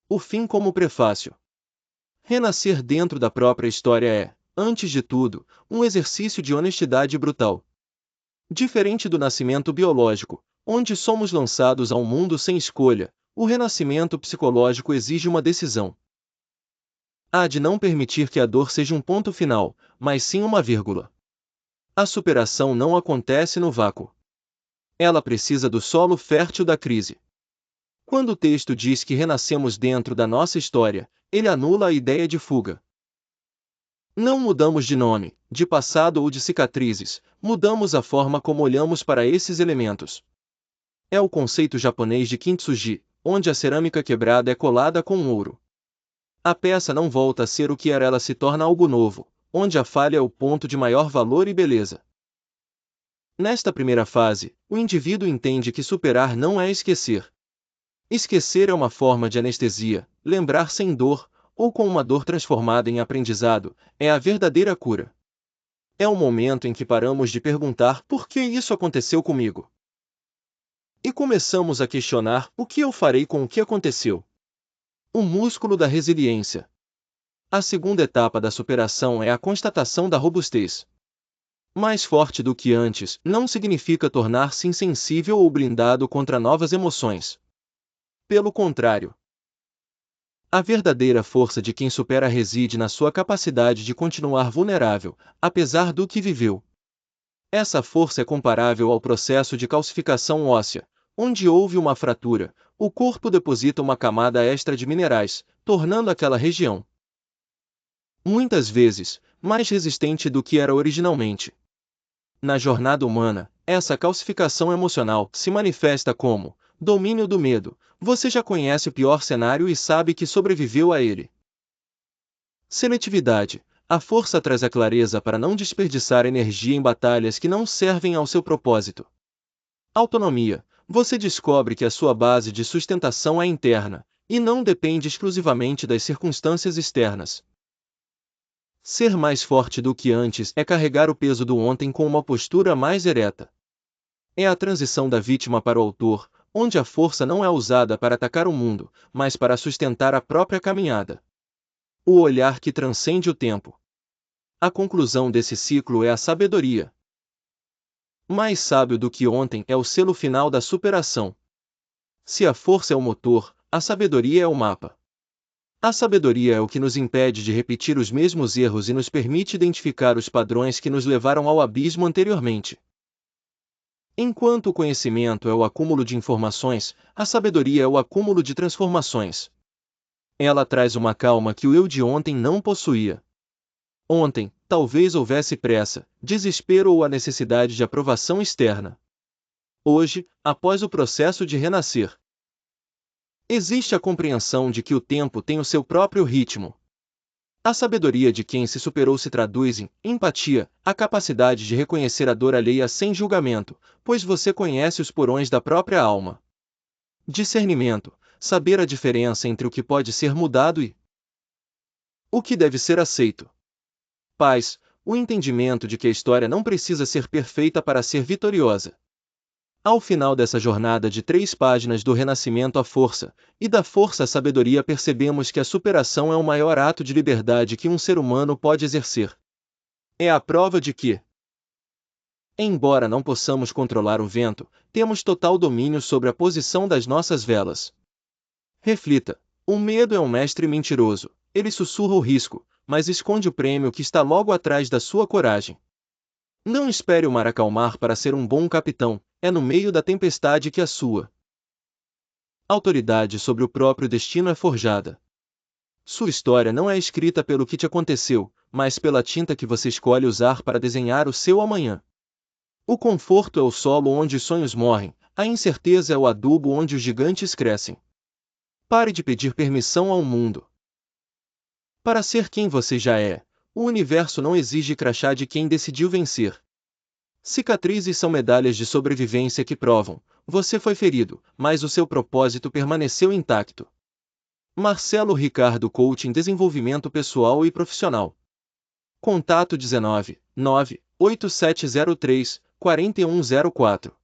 O fim como prefácio. Renascer dentro da própria história é, antes de tudo, um exercício de honestidade brutal. Diferente do nascimento biológico, onde somos lançados ao mundo sem escolha, o renascimento psicológico exige uma decisão. Há de não permitir que a dor seja um ponto final, mas sim uma vírgula. A superação não acontece no vácuo. Ela precisa do solo fértil da crise. Quando o texto diz que renascemos dentro da nossa história, ele anula a ideia de fuga. Não mudamos de nome, de passado ou de cicatrizes, mudamos a forma como olhamos para esses elementos. É o conceito japonês de kintsugi, onde a cerâmica quebrada é colada com ouro. A peça não volta a ser o que era, ela se torna algo novo, onde a falha é o ponto de maior valor e beleza. Nesta primeira fase, o indivíduo entende que superar não é esquecer. Esquecer é uma forma de anestesia, lembrar sem dor, ou com uma dor transformada em aprendizado, é a verdadeira cura. É o momento em que paramos de perguntar por que isso aconteceu comigo. E começamos a questionar o que eu farei com o que aconteceu. O músculo da resiliência. A segunda etapa da superação é a constatação da robustez. Mais forte do que antes não significa tornar-se insensível ou blindado contra novas emoções. Pelo contrário, a verdadeira força de quem supera reside na sua capacidade de continuar vulnerável, apesar do que viveu. Essa força é comparável ao processo de calcificação óssea, onde houve uma fratura, o corpo deposita uma camada extra de minerais, tornando aquela região, muitas vezes, mais resistente do que era originalmente. Na jornada humana, essa calcificação emocional se manifesta como domínio do medo. Você já conhece o pior cenário e sabe que sobreviveu a ele. Seletividade. A força traz a clareza para não desperdiçar energia em batalhas que não servem ao seu propósito. Autonomia. Você descobre que a sua base de sustentação é interna, e não depende exclusivamente das circunstâncias externas. Ser mais forte do que antes é carregar o peso do ontem com uma postura mais ereta. É a transição da vítima para o autor, onde a força não é usada para atacar o mundo, mas para sustentar a própria caminhada. O olhar que transcende o tempo. A conclusão desse ciclo é a sabedoria. Mais sábio do que ontem é o selo final da superação. Se a força é o motor, a sabedoria é o mapa. A sabedoria é o que nos impede de repetir os mesmos erros e nos permite identificar os padrões que nos levaram ao abismo anteriormente. Enquanto o conhecimento é o acúmulo de informações, a sabedoria é o acúmulo de transformações. Ela traz uma calma que o eu de ontem não possuía. Ontem, talvez houvesse pressa, desespero ou a necessidade de aprovação externa. Hoje, após o processo de renascer, existe a compreensão de que o tempo tem o seu próprio ritmo. A sabedoria de quem se superou se traduz em empatia, a capacidade de reconhecer a dor alheia sem julgamento, pois você conhece os porões da própria alma. Discernimento, saber a diferença entre o que pode ser mudado e o que deve ser aceito. Paz, o entendimento de que a história não precisa ser perfeita para ser vitoriosa. Ao final dessa jornada de 3 páginas do renascimento à força, e da força à sabedoria, percebemos que a superação é o maior ato de liberdade que um ser humano pode exercer. É a prova de que, embora não possamos controlar o vento, temos total domínio sobre a posição das nossas velas. Reflita: o medo é um mestre mentiroso, ele sussurra o risco, mas esconde o prêmio que está logo atrás da sua coragem. Não espere o mar acalmar para ser um bom capitão, é no meio da tempestade que a sua autoridade sobre o próprio destino é forjada. Sua história não é escrita pelo que te aconteceu, mas pela tinta que você escolhe usar para desenhar o seu amanhã. O conforto é o solo onde os sonhos morrem, a incerteza é o adubo onde os gigantes crescem. Pare de pedir permissão ao mundo para ser quem você já é. O universo não exige crachá de quem decidiu vencer. Cicatrizes são medalhas de sobrevivência que provam: você foi ferido, mas o seu propósito permaneceu intacto. Marcelo Ricardo, Coaching, Desenvolvimento Pessoal e Profissional. Contato 19 98703 4104.